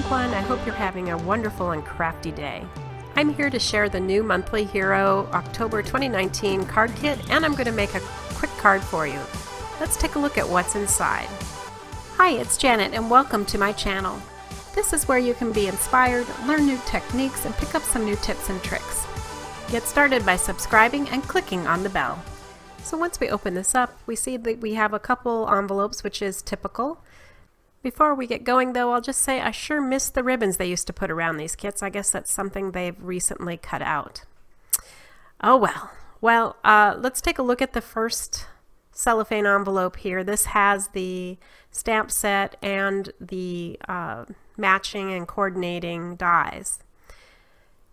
everyone. I hope you're having a wonderful and crafty day. I'm here to share the new Monthly Hero October 2019 card kit, and I'm going to make a quick card for you. Let's take a look at what's inside. Hi, it's Janet, and welcome to my channel. This is where you can be inspired, learn new techniques, and pick up some new tips and tricks. Get started by subscribing and clicking on the bell. So once we open this up, we see that we have a couple envelopes, which is typical. Before we get going though, I'll just say I sure miss the ribbons they used to put around these kits. I guess that's something they've recently cut out. Oh well. Well, let's take a look at the first cellophane envelope here. This has the stamp set and the matching and coordinating dies.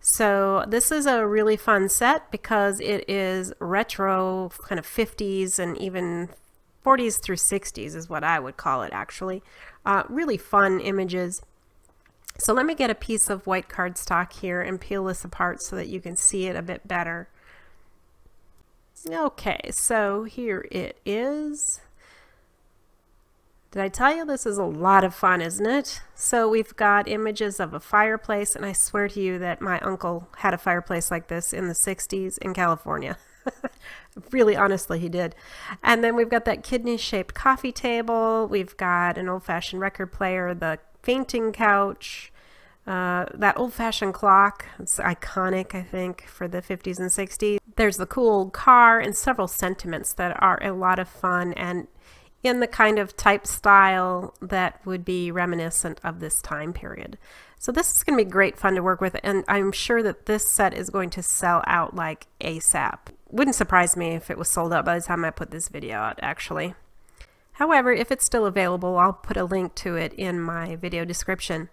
So this is a really fun set because it is retro, kind of 50s and even 40s through 60s is what I would call it actually. Really fun images. So let me get a piece of white cardstock here and peel this apart so that you can see it a bit better. Okay, so here it is. Did I tell you this is a lot of fun, isn't it? So we've got images of a fireplace, and I swear to you that my uncle had a fireplace like this in the 60s in California. Really, honestly, he did. And then we've got that kidney-shaped coffee table. We've got an old-fashioned record player, the fainting couch, that old-fashioned clock. It's iconic, I think, for the 50s and 60s. There's the cool car and several sentiments that are a lot of fun and in the kind of type style that would be reminiscent of this time period. So this is going to be great fun to work with, and I'm sure that this set is going to sell out like ASAP. Wouldn't surprise me if it was sold out by the time I put this video out, actually. However, if it's still available, I'll put a link to it in my video description.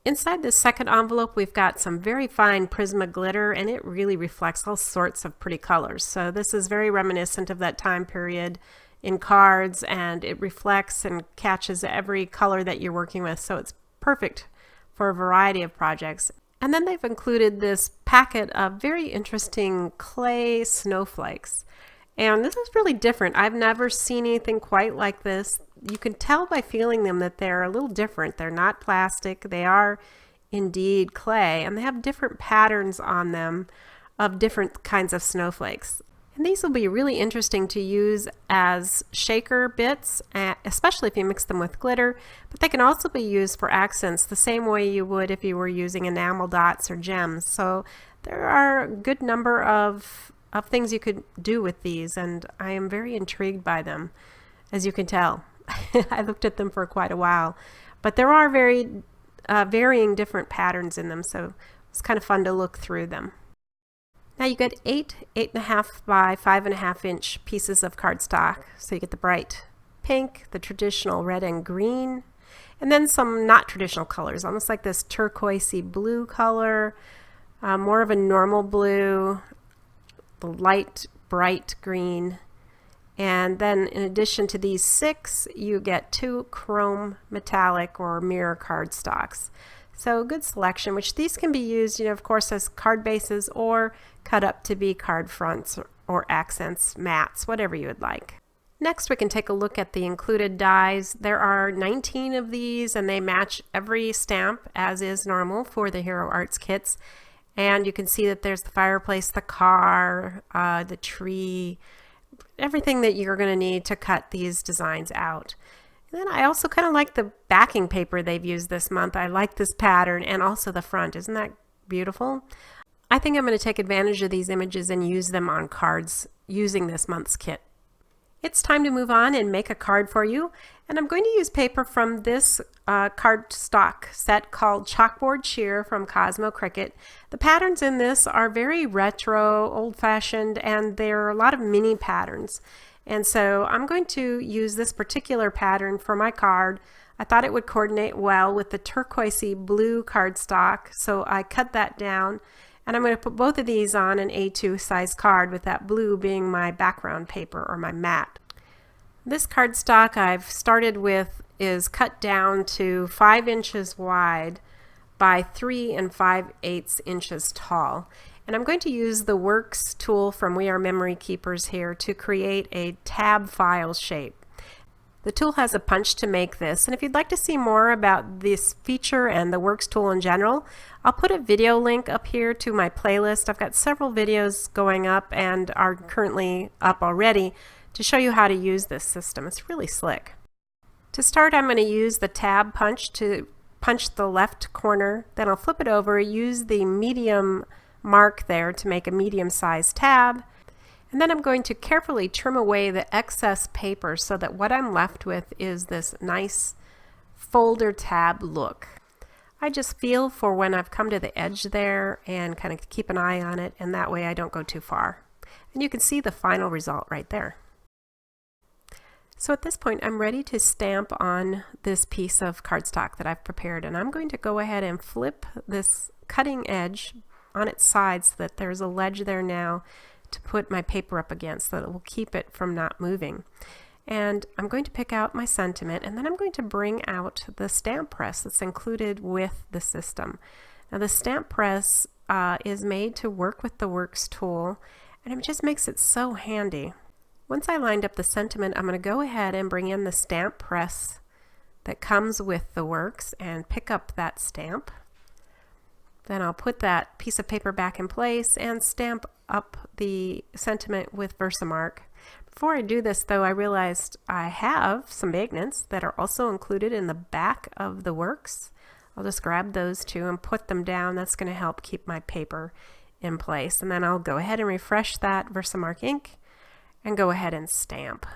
Inside this second envelope, we've got some very fine Prisma glitter, and it really reflects all sorts of pretty colors. So this is very reminiscent of that time period in cards, and it reflects and catches every color that you're working with, so it's perfect for a variety of projects. And then they've included this packet of very interesting clay snowflakes. And this is really different. I've never seen anything quite like this. You can tell by feeling them that they're a little different. They're not plastic. They are indeed clay, and they have different patterns on them of different kinds of snowflakes. And these will be really interesting to use as shaker bits, especially if you mix them with glitter, but they can also be used for accents the same way you would if you were using enamel dots or gems. So there are a good number of things you could do with these, and I am very intrigued by them, as you can tell. I looked at them for quite a while, but there are very varying different patterns in them, so it's kind of fun to look through them. Now you get 8.5 by 5.5 inch pieces of cardstock. So you get the bright pink, the traditional red and green, and then some not traditional colors, almost like this turquoisey blue color, more of a normal blue, the light bright green, and then in addition to these 6, you get 2 chrome metallic or mirror cardstocks. So good selection, which these can be used, of course, as card bases or cut up to be card fronts or accents, mats, whatever you would like. Next, we can take a look at the included dies. There are 19 of these, and they match every stamp as is normal for the Hero Arts kits. And you can see that there's the fireplace, the car, the tree, everything that you're going to need to cut these designs out. And then I also kind of like the backing paper they've used this month. I like this pattern and also the front. Isn't that beautiful? I think I'm going to take advantage of these images and use them on cards using this month's kit. It's time to move on and make a card for you. And I'm going to use paper from this cardstock set called Chalkboard Cheer from Cosmo Cricut. The patterns in this are very retro, old-fashioned, and there are a lot of mini patterns. And so I'm going to use this particular pattern for my card. I thought it would coordinate well with the turquoisey blue cardstock, so I cut that down. And I'm going to put both of these on an A2 size card, with that blue being my background paper or my mat. This cardstock I've started with is cut down to 5 inches wide by 3 5/8 inches tall. And I'm going to use the Works tool from We Are Memory Keepers here to create a tab file shape. The tool has a punch to make this, and if you'd like to see more about this feature and the Works tool in general, I'll put a video link up here to my playlist. I've got several videos going up and are currently up already to show you how to use this system. It's really slick. To start, I'm going to use the tab punch to punch the left corner, then I'll flip it over, use the medium mark there to make a medium-sized tab, and then I'm going to carefully trim away the excess paper so that what I'm left with is this nice folder tab look. I just feel for when I've come to the edge there and kind of keep an eye on it, and that way I don't go too far. And you can see the final result right there. So at this point I'm ready to stamp on this piece of cardstock that I've prepared, and I'm going to go ahead and flip this cutting edge on its side so that there's a ledge there now to put my paper up against so that it will keep it from not moving. And I'm going to pick out my sentiment, and then I'm going to bring out the stamp press that's included with the system. Now the stamp press is made to work with the Works tool, and it just makes it so handy. Once I lined up the sentiment, I'm going to go ahead and bring in the stamp press that comes with the Works and pick up that stamp. Then I'll put that piece of paper back in place and stamp up the sentiment with Versamark. Before I do this though, I realized I have some magnets that are also included in the back of the Works. I'll just grab those two and put them down. That's going to help keep my paper in place. And then I'll go ahead and refresh that Versamark ink and go ahead and stamp.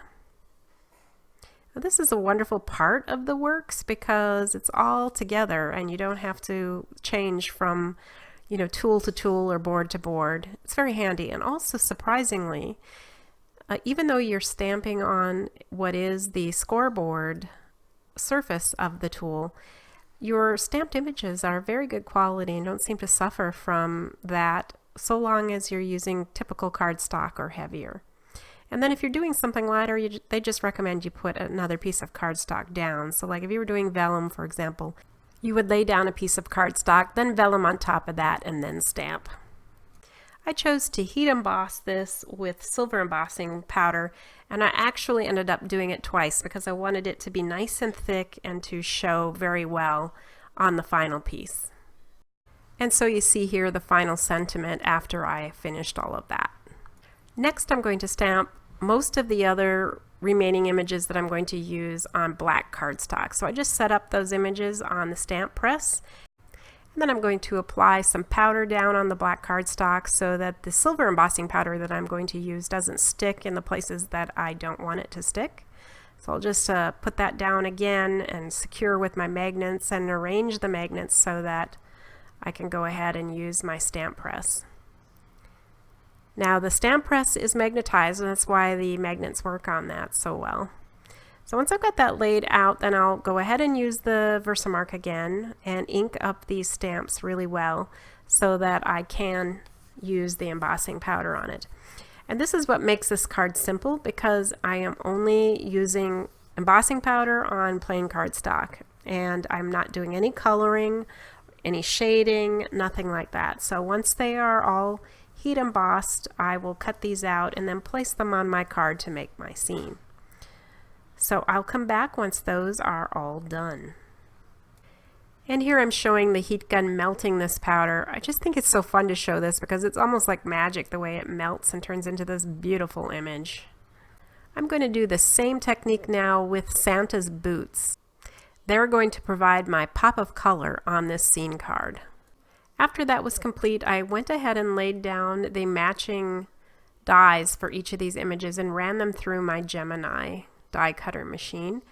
Now, this is a wonderful part of the Works because it's all together and you don't have to change from, you know, tool to tool or board to board. It's very handy, and also surprisingly, even though you're stamping on what is the scoreboard surface of the tool, your stamped images are very good quality and don't seem to suffer from that so long as you're using typical cardstock or heavier. And then if you're doing something lighter, they just recommend you put another piece of cardstock down. So like if you were doing vellum, for example, you would lay down a piece of cardstock, then vellum on top of that, and then stamp. I chose to heat emboss this with silver embossing powder, and I actually ended up doing it twice because I wanted it to be nice and thick and to show very well on the final piece. And so you see here the final sentiment after I finished all of that. Next, I'm going to stamp most of the other remaining images that I'm going to use on black cardstock. So I just set up those images on the stamp press, and then I'm going to apply some powder down on the black cardstock so that the silver embossing powder that I'm going to use doesn't stick in the places that I don't want it to stick. So I'll just put that down again and secure with my magnets and arrange the magnets so that I can go ahead and use my stamp press. Now the stamp press is magnetized, and that's why the magnets work on that so well. So once I've got that laid out, then I'll go ahead and use the Versamark again and ink up these stamps really well so that I can use the embossing powder on it. And this is what makes this card simple, because I am only using embossing powder on plain cardstock, and I'm not doing any coloring, any shading, nothing like that. So once they are all heat embossed, I will cut these out and then place them on my card to make my scene. So I'll come back once those are all done. And here I'm showing the heat gun melting this powder. I just think it's so fun to show this because it's almost like magic the way it melts and turns into this beautiful image. I'm going to do the same technique now with Santa's boots. They're going to provide my pop of color on this scene card. After that was complete, I went ahead and laid down the matching dies for each of these images and ran them through my Gemini die cutter machine.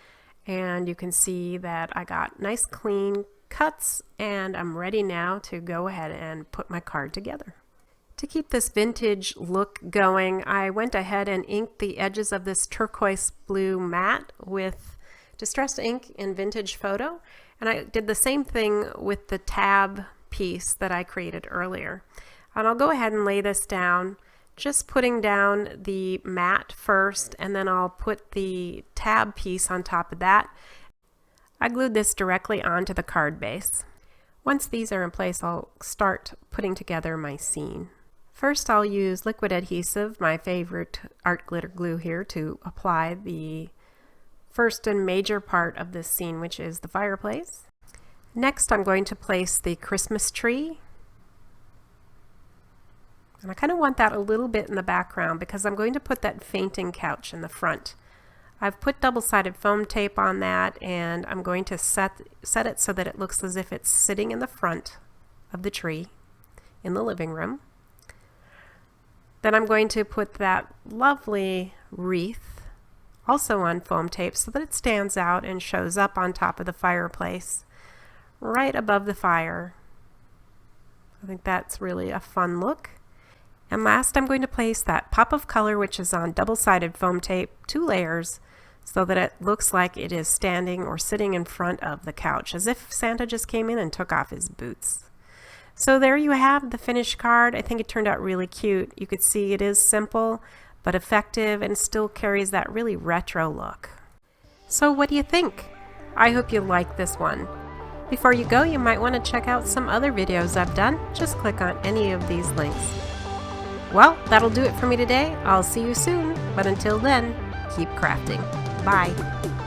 And you can see that I got nice clean cuts, and I'm ready now to go ahead and put my card together. To keep this vintage look going, I went ahead and inked the edges of this turquoise blue mat with distressed ink in Vintage Photo, and I did the same thing with the tab piece that I created earlier. And I'll go ahead and lay this down, just putting down the mat first, and then I'll put the tab piece on top of that. I glued this directly onto the card base. Once these are in place, I'll start putting together my scene. First, I'll use liquid adhesive, my favorite art glitter glue here, to apply the first and major part of this scene, which is the fireplace. Next, I'm going to place the Christmas tree. And I kind of want that a little bit in the background because I'm going to put that fainting couch in the front. I've put double-sided foam tape on that, and I'm going to set it so that it looks as if it's sitting in the front of the tree in the living room. Then I'm going to put that lovely wreath also on foam tape so that it stands out and shows up on top of the fireplace right above the fire. I think that's really a fun look. And last, I'm going to place that pop of color, which is on double-sided foam tape, 2 layers, so that it looks like it is standing or sitting in front of the couch, as if Santa just came in and took off his boots. So there you have the finished card. I think it turned out really cute. You could see it is simple, but effective, and still carries that really retro look. So what do you think? I hope you like this one. Before you go, you might want to check out some other videos I've done. Just click on any of these links. Well, that'll do it for me today. I'll see you soon, but until then, keep crafting. Bye.